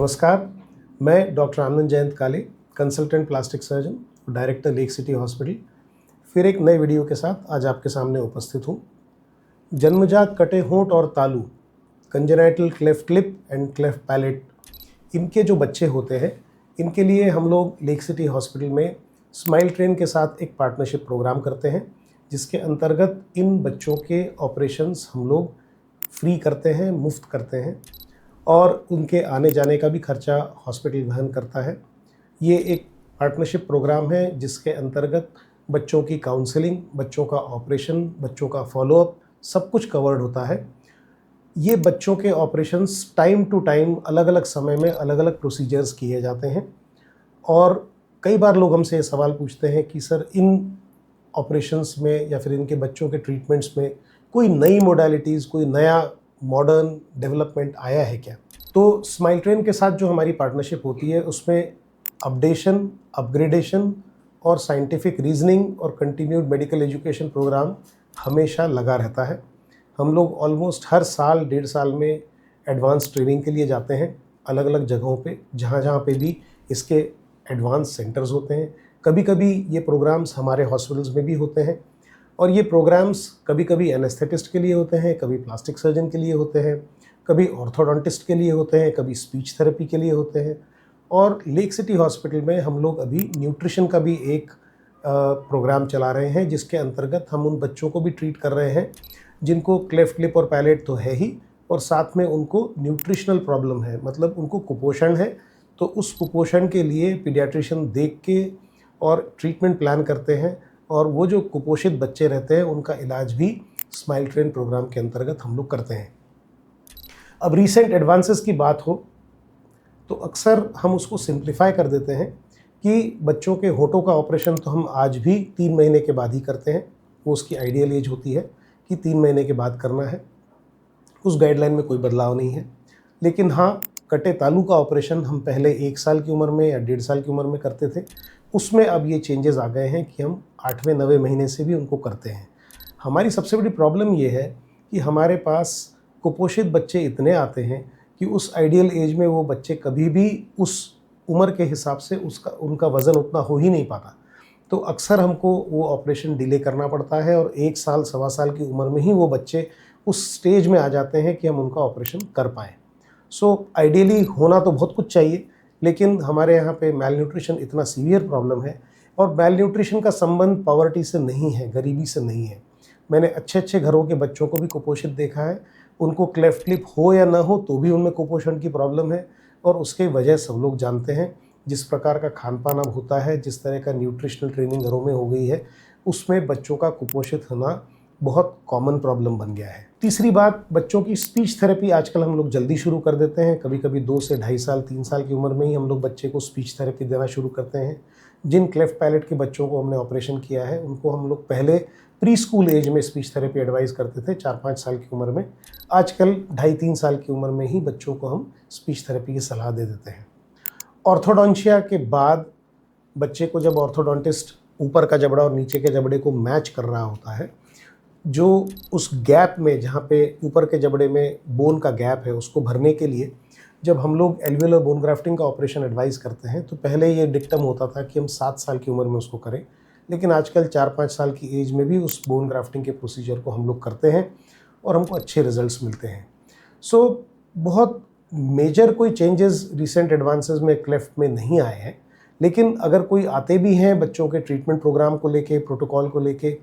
नमस्कार, मैं डॉक्टर आनंद जयंत काले, consultant plastic surgeon, director lake city hospital, फिर एक नए वीडियो के साथ आज आपके सामने उपस्थित हूँ। जन्मजात कटे होंठ और तालू, congenital cleft lip and cleft palate, इनके जो बच्चे होते हैं, इनके लिए हम लोग लेक सिटी हॉस्पिटल में स्माइल ट्रेन के साथ एक पार्टनरशिप प्रोग्राम करते हैं, जिसके अंतर्गत इन बच्चों के ऑपरेशंस हम लोग फ्री करते हैं, मुफ्त करते हैं और उनके आने जाने का भी खर्चा हॉस्पिटल वहन करता है। ये एक पार्टनरशिप प्रोग्राम है जिसके अंतर्गत बच्चों की काउंसलिंग, बच्चों का ऑपरेशन, बच्चों का फॉलोअप सब कुछ कवर्ड होता है। ये बच्चों के ऑपरेशंस टाइम टू टाइम अलग अलग समय में अलग अलग प्रोसीजर्स किए जाते हैं और कई बार लोग हमसे ये सवाल पूछते हैं कि सर इन ऑपरेशंस में या फिर इनके बच्चों के ट्रीटमेंट्स में कोई नई मोडालिटीज़, कोई नया मॉडर्न डेवलपमेंट आया है क्या? तो स्माइल ट्रेन के साथ जो हमारी पार्टनरशिप होती है उसमें अपडेशन, अपग्रेडेशन और साइंटिफिक रीजनिंग और कंटिन्यूड मेडिकल एजुकेशन प्रोग्राम हमेशा लगा रहता है। हम लोग ऑलमोस्ट हर साल 1.5 साल में एडवांस ट्रेनिंग के लिए जाते हैं अलग अलग जगहों पे, जहाँ पे भी इसके एडवांस सेंटर्स होते हैं। कभी कभी ये प्रोग्राम्स हमारे हॉस्पिटल्स में भी होते हैं और ये प्रोग्राम्स कभी कभी एनेस्थेटिस्ट के लिए होते हैं, कभी प्लास्टिक सर्जन के लिए होते हैं, कभी ऑर्थोडोंटिस्ट के लिए होते हैं, कभी स्पीच थेरेपी के लिए होते हैं। और लेक सिटी हॉस्पिटल में हम लोग अभी न्यूट्रिशन का भी एक प्रोग्राम चला रहे हैं, जिसके अंतर्गत हम उन बच्चों को भी ट्रीट कर रहे हैं जिनको क्लेफ्ट लिप और पैलेट तो है ही, और साथ में उनको न्यूट्रिशनल प्रॉब्लम है, मतलब उनको कुपोषण है। तो उस कुपोषण के लिए पीडियाट्रिशियन देख के और ट्रीटमेंट प्लान करते हैं और वो जो कुपोषित बच्चे रहते हैं उनका इलाज भी स्माइल ट्रेन प्रोग्राम के अंतर्गत हम लोग करते हैं। अब रीसेंट एडवांसेस की बात हो तो अक्सर हम उसको सिंप्लीफाई कर देते हैं कि बच्चों के होठों का ऑपरेशन तो हम आज भी 3 महीने के बाद ही करते हैं। वो उसकी आइडियल एज होती है कि 3 महीने के बाद करना है, उस गाइडलाइन में कोई बदलाव नहीं है। लेकिन हाँ, कटे तालू का ऑपरेशन हम पहले 1 साल की उम्र में या 1.5 साल की उम्र में करते थे, उसमें अब ये चेंजेस आ गए हैं कि हम 8वें 9वें महीने से भी उनको करते हैं। हमारी सबसे बड़ी प्रॉब्लम ये है कि हमारे पास कुपोषित बच्चे इतने आते हैं कि उस आइडियल एज में वो बच्चे कभी भी उस उम्र के हिसाब से उनका वज़न उतना हो ही नहीं पाता। तो अक्सर हमको वो ऑपरेशन डिले करना पड़ता है और 1 साल, सवा साल की उम्र में ही वो बच्चे उस स्टेज में आ जाते हैं कि हम उनका ऑपरेशन कर पाएँ। सो आइडियली होना तो बहुत कुछ चाहिए, लेकिन हमारे यहाँ पे मैल न्यूट्रिशन इतना सीवियर प्रॉब्लम है और मैल न्यूट्रिशन का संबंध पॉवर्टी से नहीं है, गरीबी से नहीं है। मैंने अच्छे अच्छे घरों के बच्चों को भी कुपोषित देखा है, उनको क्लेफ्ट लिप हो या ना हो तो भी उनमें कुपोषण की प्रॉब्लम है और उसके वजह सब लोग जानते हैं। जिस प्रकार का खान पान अब होता है, जिस तरह का न्यूट्रिशनल ट्रेनिंग घरों में हो गई है, उसमें बच्चों का कुपोषित होना बहुत कॉमन प्रॉब्लम बन गया है। तीसरी बात, बच्चों की स्पीच थेरेपी आजकल हम लोग जल्दी शुरू कर देते हैं। कभी कभी 2 से 2.5 साल, 3 साल की उम्र में ही हम लोग बच्चे को स्पीच थेरेपी देना शुरू करते हैं। जिन क्लेफ्ट पैलेट के बच्चों को हमने ऑपरेशन किया है उनको हम लोग पहले प्री स्कूल एज में स्पीच थेरेपी एडवाइस करते थे, 4-5 साल की उम्र में। आजकल 2.5-3 साल की उम्र में ही बच्चों को हम स्पीच थेरेपी की सलाह दे देते हैं। ऑर्थोडोंशिया के बाद बच्चे को जब ऑर्थोडोंटिस्ट ऊपर का जबड़ा और नीचे के जबड़े को मैच कर रहा होता है, जो उस गैप में, जहाँ पे ऊपर के जबड़े में बोन का गैप है, उसको भरने के लिए जब हम लोग एल्वियोलर बोन ग्राफ्टिंग का ऑपरेशन एडवाइस करते हैं तो पहले ये डिक्टम होता था कि हम 7 साल की उम्र में उसको करें, लेकिन आजकल 4-5 साल की एज में भी उस बोन ग्राफ्टिंग के प्रोसीजर को हम लोग करते हैं और हमको अच्छे रिजल्ट्स मिलते हैं। सो बहुत मेजर कोई चेंजेस रिसेंट एडवांसेस में क्लेफ्ट में नहीं आए हैं, लेकिन अगर कोई आते भी हैं बच्चों के ट्रीटमेंट प्रोग्राम को लेके, प्रोटोकॉल को लेके,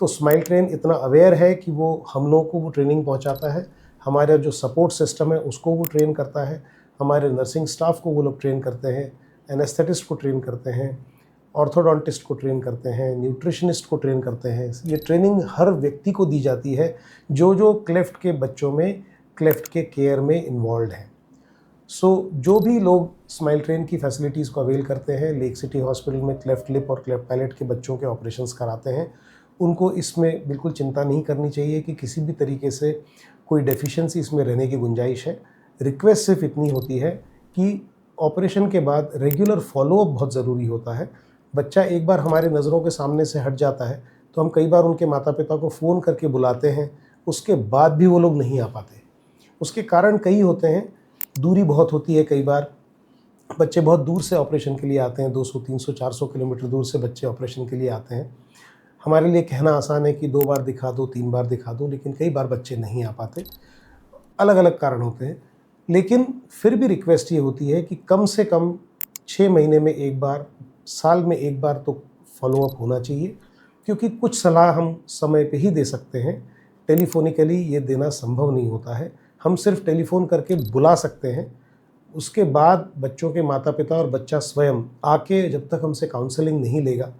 तो स्माइल ट्रेन इतना अवेयर है कि वो हम लोगों को वो ट्रेनिंग पहुंचाता है, हमारा जो सपोर्ट सिस्टम है उसको वो ट्रेन करता है, हमारे नर्सिंग स्टाफ को वो लोग ट्रेन करते हैं, एनेस्थेटिस्ट को ट्रेन करते हैं, ऑर्थोडोंटिस्ट को ट्रेन करते हैं, न्यूट्रिशनिस्ट को ट्रेन करते हैं। ये ट्रेनिंग हर व्यक्ति को दी जाती है जो क्लेफ्ट के बच्चों में, क्लेफ्ट के केयर में इन्वॉल्व है। सो जो भी लोग स्माइल ट्रेन की फैसिलिटीज़ को अवेल करते हैं, लेक सिटी हॉस्पिटल में क्लेफ्ट लिप और क्लेफ्ट पैलेट के बच्चों के ऑपरेशंस कराते हैं, उनको इसमें बिल्कुल चिंता नहीं करनी चाहिए कि किसी भी तरीके से कोई डेफिशिएंसी इसमें रहने की गुंजाइश है। रिक्वेस्ट सिर्फ इतनी होती है कि ऑपरेशन के बाद रेगुलर फॉलोअप बहुत ज़रूरी होता है। बच्चा एक बार हमारे नज़रों के सामने से हट जाता है तो हम कई बार उनके माता पिता को फ़ोन करके बुलाते हैं, उसके बाद भी वो लोग नहीं आ पाते। उसके कारण कई होते हैं, दूरी बहुत होती है कई बार, बच्चे बहुत दूर से ऑपरेशन के लिए आते हैं, 200, 300, 400 किलोमीटर दूर से बच्चे ऑपरेशन के लिए आते हैं। हमारे लिए कहना आसान है कि 2 बार दिखा दो, 3 बार दिखा दो, लेकिन कई बार बच्चे नहीं आ पाते, अलग-अलग कारण होते हैं। लेकिन फिर भी रिक्वेस्ट ये होती है कि कम से कम 6 महीने में 1 बार, साल में 1 बार तो फ़ॉलो-अप होना चाहिए, क्योंकि कुछ सलाह हम समय पे ही दे सकते हैं, टेलीफ़ोनिकली ये देना संभव नहीं होता है। हम सिर्फ़ टेलीफ़ोन करके बुला सकते हैं, उसके बाद बच्चों के माता-पिता और बच्चा स्वयं आके जब तक हमसे काउंसलिंग नहीं लेगा,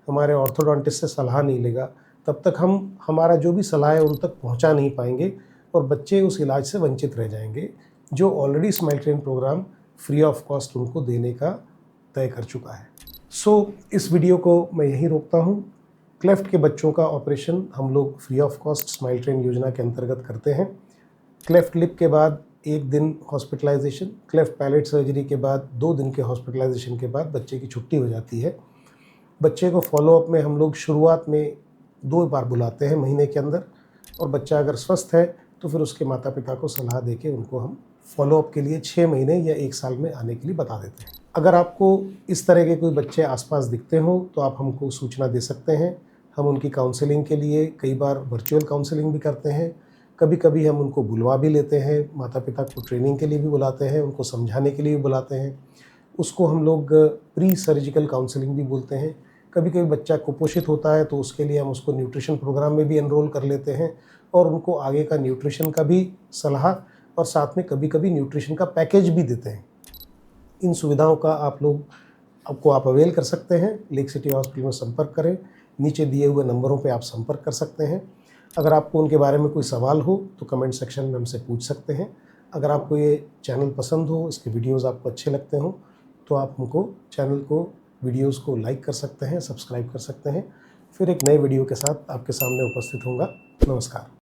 हमारे ऑर्थोडोंटिस्ट से सलाह नहीं लेगा, तब तक हम हमारा जो भी सलाह है उन तक पहुंचा नहीं पाएंगे और बच्चे उस इलाज से वंचित रह जाएंगे, जो already smile train programme free of cost उनको देने का तय कर चुका है। इस वीडियो को मैं यहीं रोकता हूँ। क्लेफ्ट के बच्चों का ऑपरेशन हम लोग free of cost smile train योजना के अंतर्गत करते हैं। क्लेफ्ट लिप के बाद 1 दिन हॉस्पिटलाइजेशन, क्लेफ्ट पैलेट सर्जरी के बाद 2 दिन के हॉस्पिटलाइजेशन के बाद बच्चे की छुट्टी हो जाती है। बच्चे को फॉलोअप में हम लोग शुरुआत में 2 बार बुलाते हैं महीने के अंदर, और बच्चा अगर स्वस्थ है तो फिर उसके माता पिता को सलाह देके उनको हम फॉलोअप के लिए 6 महीने या 1 साल में आने के लिए बता देते हैं। अगर आपको इस तरह के कोई बच्चे आसपास दिखते हो तो आप हमको सूचना दे सकते हैं। हम उनकी काउंसलिंग के लिए कई बार वर्चुअल काउंसलिंग भी करते हैं, कभी कभी हम उनको बुलवा भी लेते हैं, माता पिता को ट्रेनिंग के लिए भी बुलाते हैं, उनको समझाने के लिए भी बुलाते हैं। उसको हम लोग प्री सर्जिकल काउंसलिंग भी बोलते हैं। कभी कभी बच्चा कुपोषित होता है तो उसके लिए हम उसको न्यूट्रिशन प्रोग्राम में भी एनरोल कर लेते हैं और उनको आगे का न्यूट्रिशन का भी सलाह और साथ में कभी कभी न्यूट्रिशन का पैकेज भी देते हैं। इन सुविधाओं का आप अवेल कर सकते हैं। लेक सिटी हॉस्पिटल में संपर्क करें, नीचे दिए हुए नंबरों पे आप संपर्क कर सकते हैं। अगर आपको उनके बारे में कोई सवाल हो तो कमेंट सेक्शन में हमसे पूछ सकते हैं। अगर आपको ये चैनल पसंद हो, इसके वीडियोज़ आपको अच्छे लगते हों, तो आप हमको चैनल को, वीडियोज़ को लाइक कर सकते हैं, सब्सक्राइब कर सकते हैं। फिर एक नए वीडियो के साथ आपके सामने उपस्थित होऊंगा। नमस्कार।